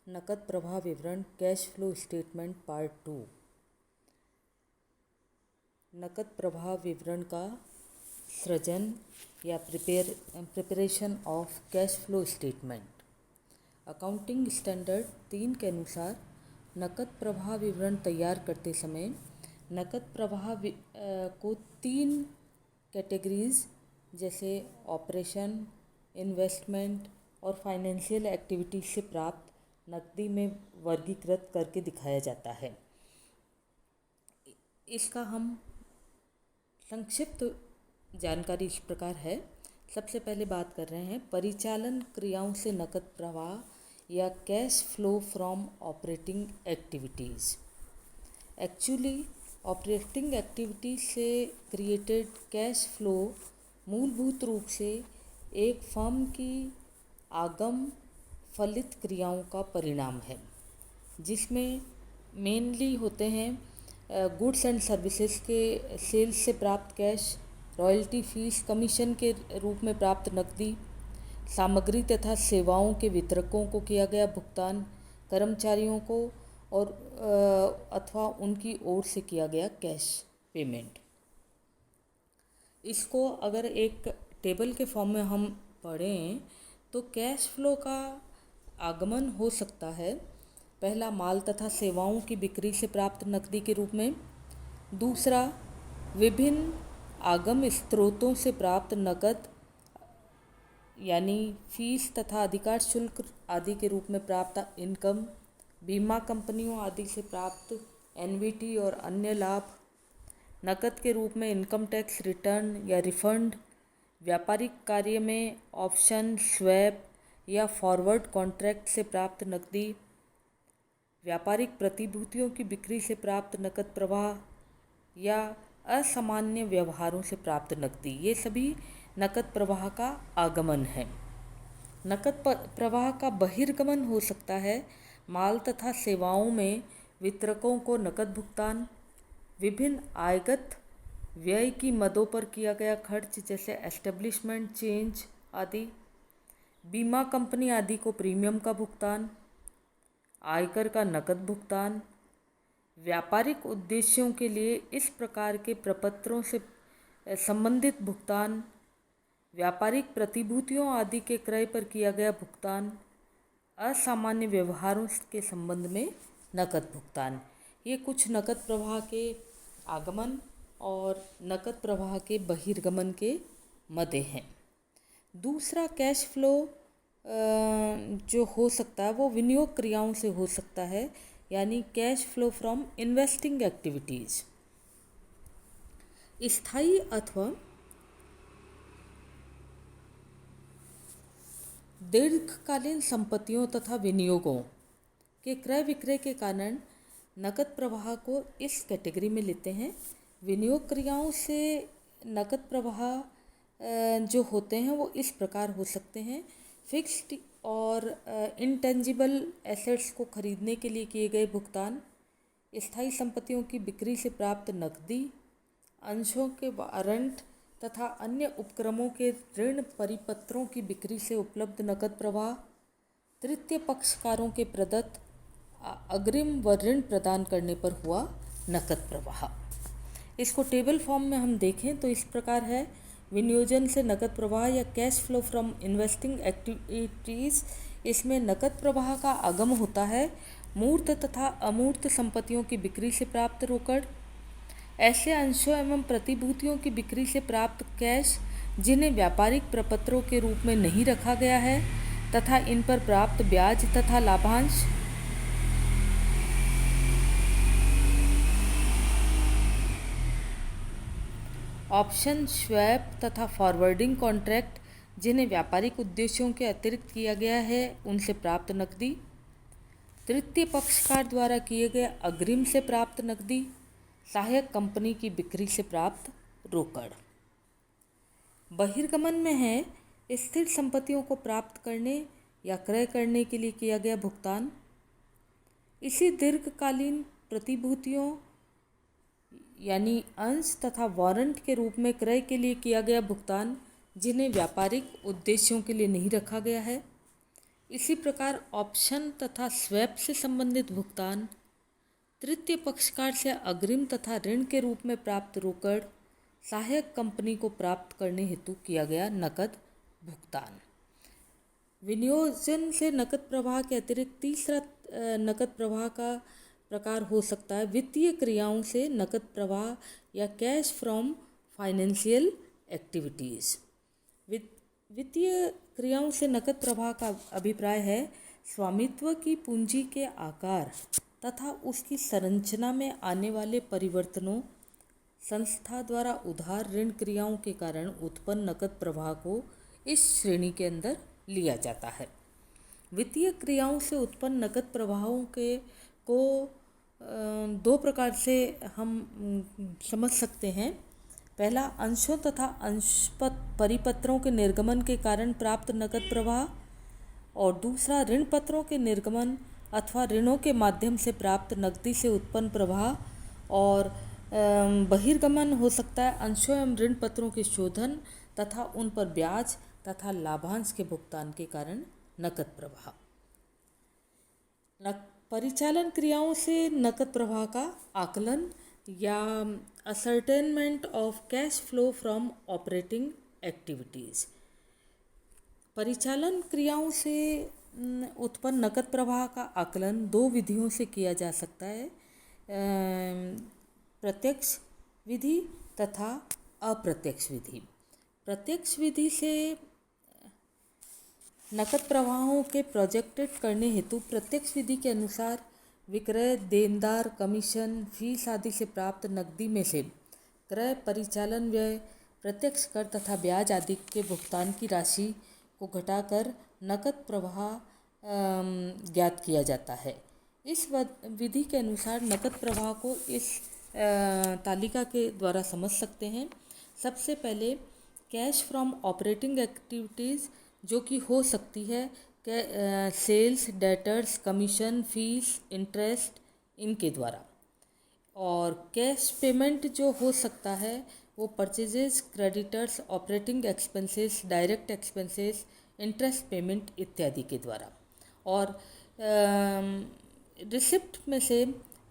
नकद प्रवाह विवरण कैश फ्लो स्टेटमेंट पार्ट 2। नकद प्रवाह विवरण का सृजन या preparation of cash flow statement. Accounting standard 3 के अनुसार नकद प्रवाह विवरण तैयार करते समय नकद प्रवाह को 3 कैटेगरीज जैसे ऑपरेशन, इन्वेस्टमेंट और फाइनेंशियल एक्टिविटीज से प्राप्त नकदी में वर्गीकृत करके दिखाया जाता है। इसका हम संक्षिप्त जानकारी इस प्रकार है। सबसे पहले बात कर रहे हैं परिचालन क्रियाओं से नकद प्रवाह या cash flow from operating activities. Actually operating activities से क्रिएटेड कैश फ्लो मूलभूत रूप से एक फर्म की आगम फलित क्रियाओं का परिणाम है, जिसमें मेनली होते हैं गुड्स एंड सर्विसेज के सेल्स से प्राप्त कैश, रॉयल्टी फीस, कमीशन के रूप में प्राप्त नकदी, सामग्री तथा सेवाओं के वितरकों को किया गया भुगतान, कर्मचारियों को और अथवा उनकी ओर से किया गया कैश पेमेंट। इसको अगर एक टेबल के फॉर्म में हम पढ़ें तो कैश फ्लो का आगमन हो सकता है पहला माल तथा सेवाओं की बिक्री से प्राप्त नकदी के रूप में, दूसरा विभिन्न आगम स्रोतों से प्राप्त नकद यानी फीस तथा अधिकार शुल्क आदि के रूप में प्राप्त इनकम, बीमा कंपनियों आदि से प्राप्त एनवीटी और अन्य लाभ, नकद के रूप में इनकम टैक्स रिटर्न या रिफंड, व्यापारिक कार्य में ऑप्शन, स्वैप या फॉरवर्ड कॉन्ट्रैक्ट से प्राप्त नकदी, व्यापारिक प्रतिभूतियों की बिक्री से प्राप्त नकद प्रवाह या असामान्य व्यवहारों से प्राप्त नकदी। ये सभी नकद प्रवाह का आगमन है। नकद प्रवाह का बहिर्गमन हो सकता है माल तथा सेवाओं में वितरकों को नकद भुगतान, विभिन्न आयगत व्यय की मदों पर किया गया खर्च जैसे एस्टेब्लिशमेंट चेंज आदि, बीमा कंपनी आदि को प्रीमियम का भुगतान, आयकर का नकद भुगतान, व्यापारिक उद्देश्यों के लिए इस प्रकार के प्रपत्रों से संबंधित भुगतान, व्यापारिक प्रतिभूतियों आदि के क्रय पर किया गया भुगतान, असामान्य व्यवहारों के संबंध में नकद भुगतान। ये कुछ नकद प्रवाह के आगमन और नकद प्रवाह के बहिर्गमन के मदे हैं। दूसरा कैश फ्लो जो हो सकता है वो विनियोग क्रियाओं से हो सकता है, यानी cash flow from investing activities. स्थायी अथवा दीर्घकालीन संपत्तियों तथा विनियोगों के क्रय विक्रय के कारण नकद प्रवाह को इस कैटेगरी में लेते हैं। विनियोग क्रियाओं से नकद प्रवाह जो होते हैं वो इस प्रकार हो सकते हैं। फिक्स्ड और इंटेंजिबल एसेट्स को खरीदने के लिए किए गए भुगतान, स्थायी संपत्तियों की बिक्री से प्राप्त नकदी, अंशों के वारंट तथा अन्य उपक्रमों के ऋण परिपत्रों की बिक्री से उपलब्ध नकद प्रवाह, तृतीय पक्षकारों के प्रदत्त अग्रिम व ऋण प्रदान करने पर हुआ नकद प्रवाह। इसको टेबल फॉर्म में हम देखें तो इस प्रकार है। विनियोजन से नकद प्रवाह या cash flow from investing activities. इसमें नकद प्रवाह का आगम होता है मूर्त तथा अमूर्त संपत्तियों की बिक्री से प्राप्त रोकड़, ऐसे अंशों एवं प्रतिभूतियों की बिक्री से प्राप्त कैश जिन्हें व्यापारिक प्रपत्रों के रूप में नहीं रखा गया है तथा इन पर प्राप्त ब्याज तथा लाभांश, ऑप्शन, स्वैप तथा फॉरवर्डिंग कॉन्ट्रैक्ट जिन्हें व्यापारिक उद्देश्यों के अतिरिक्त किया गया है उनसे प्राप्त नकदी, तृतीय पक्षकार द्वारा किए गए अग्रिम से प्राप्त नकदी, सहायक कंपनी की बिक्री से प्राप्त रोकड़। बहिर्गमन में है स्थिर संपत्तियों को प्राप्त करने या क्रय करने के लिए किया गया भुगतान, इसी दीर्घकालीन प्रतिभूतियों यानी अंश तथा वारंट के रूप में क्रय के लिए किया गया भुगतान जिन्हें व्यापारिक उद्देश्यों के लिए नहीं रखा गया है, इसी प्रकार ऑप्शन तथा स्वैप से संबंधित भुगतान, तृतीय पक्षकार से अग्रिम तथा ऋण के रूप में प्राप्त रोकड़, सहायक कंपनी को प्राप्त करने हेतु किया गया नकद भुगतान। विनियोजन से नकद प्रवाह के अतिरिक्त तीसरा नकद प्रवाह का प्रकार हो सकता है वित्तीय क्रियाओं से नकद प्रवाह या कैश फ्रॉम फाइनेंशियल एक्टिविटीज़। वित्तीय क्रियाओं से नकद प्रवाह का अभिप्राय है स्वामित्व की पूंजी के आकार तथा उसकी संरचना में आने वाले परिवर्तनों, संस्था द्वारा उधार ऋण क्रियाओं के कारण उत्पन्न नकद प्रवाह को इस श्रेणी के अंदर लिया जाता है। वित्तीय क्रियाओं से उत्पन्न नकद प्रवाहों को दो प्रकार से हम समझ सकते हैं। पहला, अंशों तथा अंशपत परिपत्रों के निर्गमन के कारण प्राप्त नकद प्रवाह, और दूसरा ऋण पत्रों के निर्गमन अथवा ऋणों के माध्यम से प्राप्त नकदी से उत्पन्न प्रवाह, और बहिर्गमन हो सकता है अंशों एवं ऋण पत्रों के शोधन तथा उन पर ब्याज तथा लाभांश के भुगतान के कारण नकद प्रवाह। परिचालन क्रियाओं से नकद प्रवाह का आकलन या ascertainment of cash flow from operating activities. परिचालन क्रियाओं से उत्पन्न नकद प्रवाह का आकलन दो विधियों से किया जा सकता है, प्रत्यक्ष विधि तथा अप्रत्यक्ष विधि। प्रत्यक्ष विधि से नकद प्रवाहों के प्रोजेक्टेड करने हेतु प्रत्यक्ष विधि के अनुसार विक्रय, देनदार, कमीशन, फीस आदि से प्राप्त नकदी में से क्रय, परिचालन व्यय, प्रत्यक्ष कर तथा ब्याज आदि के भुगतान की राशि को घटाकर नकद प्रवाह ज्ञात किया जाता है। इस विधि के अनुसार नकद प्रवाह को इस तालिका के द्वारा समझ सकते हैं। सबसे पहले कैश फ्रॉम ऑपरेटिंग एक्टिविटीज़, जो कि हो सकती है sales, debtors, commission, fees, interest, इनके द्वारा। और कैश पेमेंट जो हो सकता है वो purchases, creditors, operating expenses, direct expenses, interest payment इत्यादि के द्वारा। और रिसिप्ट में से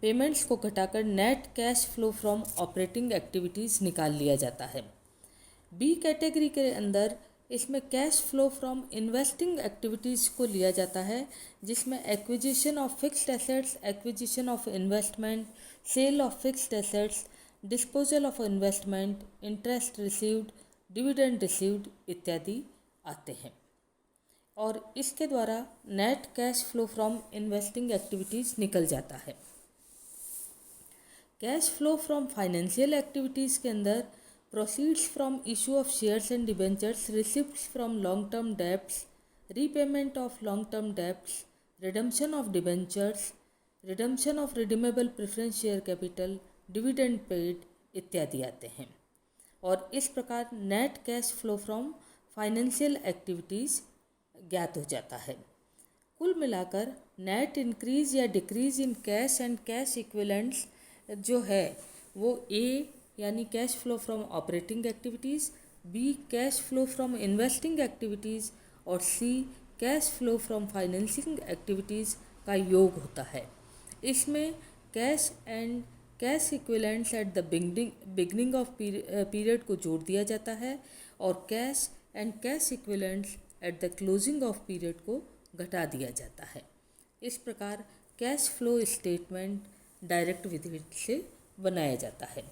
पेमेंट्स को घटाकर net cash flow from operating activities निकाल लिया जाता है। बी कैटेगरी के अंदर इसमें cash flow from investing activities को लिया जाता है, जिसमें acquisition of fixed assets, acquisition of investment, sale of fixed assets, disposal of investment, interest received, dividend received इत्यादि आते हैं। और इसके द्वारा net cash flow from investing activities निकल जाता है। Cash flow from financial activities के अंदर proceeds from issue of shares and debentures, receipts from long-term debts, repayment of long-term debts, redemption of debentures, redemption of redeemable preference share capital, dividend paid इत्यादि आते हैं। और इस प्रकार net cash flow from financial activities ज्ञात हो जाता है। कुल मिलाकर नेट इंक्रीज या decrease in cash and cash equivalents जो है वो ए यानी cash flow from operating activities, B cash flow from investing activities, और C cash flow from financing activities का योग होता है। इसमें cash and cash equivalents at the beginning of period को जोड़ दिया जाता है और cash and cash equivalents at the closing of period को घटा दिया जाता है। इस प्रकार कैश फ्लो स्टेटमेंट डायरेक्ट विधि से बनाया जाता है।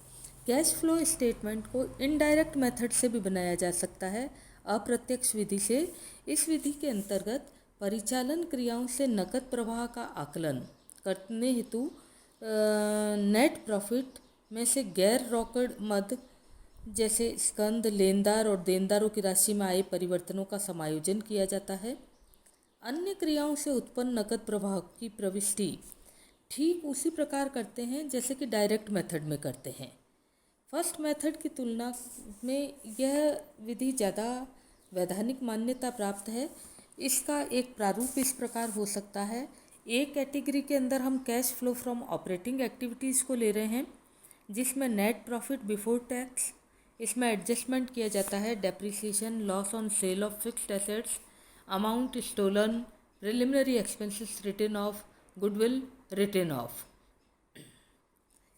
कैश फ्लो स्टेटमेंट को इनडायरेक्ट मेथड से भी बनाया जा सकता है, अप्रत्यक्ष विधि से। इस विधि के अंतर्गत परिचालन क्रियाओं से नकद प्रवाह का आकलन करने हेतु नेट प्रॉफिट में से गैर रोकड़ मद जैसे स्कंद, लेनदार और देनदारों की राशि में आए परिवर्तनों का समायोजन किया जाता है। अन्य क्रियाओं से उत्पन्न नकद प्रवाह की प्रविष्टि ठीक उसी प्रकार करते हैं जैसे कि डायरेक्ट मेथड में करते हैं। फर्स्ट मेथड की तुलना में यह विधि ज़्यादा वैधानिक मान्यता प्राप्त है। इसका एक प्रारूप इस प्रकार हो सकता है। ए कैटेगरी के अंदर हम cash flow from operating activities को ले रहे हैं, जिसमें नेट प्रॉफिट बिफोर टैक्स, इसमें एडजस्टमेंट किया जाता है depreciation, loss on sale of fixed assets, amount stolen, preliminary expenses written off, goodwill written off.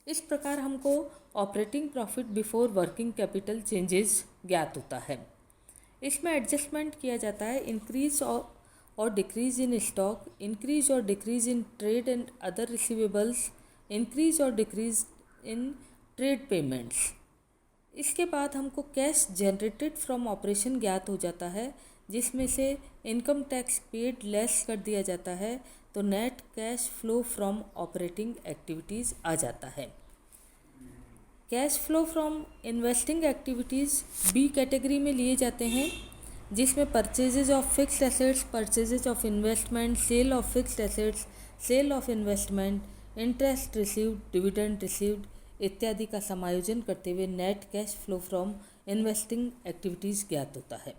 इस प्रकार हमको operating profit before working capital changes ज्ञात होता है। इसमें एडजस्टमेंट किया जाता है इंक्रीज और डिक्रीज इन स्टॉक, इंक्रीज और decrease in trade and other receivables, increase और डिक्रीज इन ट्रेड पेमेंट्स। इसके बाद हमको कैश जनरेटेड फ्रॉम ऑपरेशन ज्ञात हो जाता है, जिसमें से इनकम टैक्स पेड लेस कर दिया जाता है, तो net cash flow from operating activities आ जाता है। Cash flow from investing activities B category में लिए जाते हैं, जिसमें purchases of fixed assets, purchases of investment, sale of fixed assets, sale of investment, interest received, dividend received इत्यादि का समायोजन करते हुए net cash flow from investing activities ज्ञात होता है।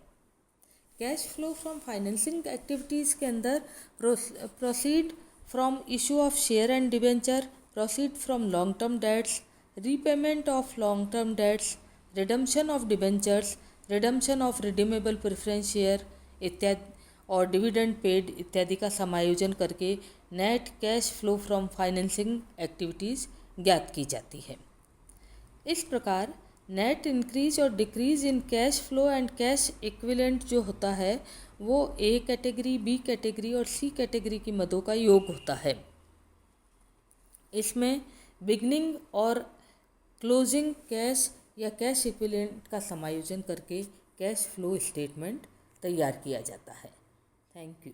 Cash flow from financing activities के अंदर proceed from issue of share and debenture, proceed from long term debts, repayment of long term debts, redemption of debentures, redemption of redeemable preference share इत्यादि और dividend paid इत्यादि का समायोजन करके net cash flow from financing activities ज्ञात की जाती है। इस प्रकार नेट इंक्रीज और decrease in cash flow and cash equivalent जो होता है वो ए कैटेगरी, बी कैटेगरी और सी कैटेगरी की मदों का योग होता है। इसमें बिगनिंग और क्लोजिंग कैश या कैश इक्विवेलेंट का समायोजन करके कैश फ्लो स्टेटमेंट तैयार किया जाता है। Thank you.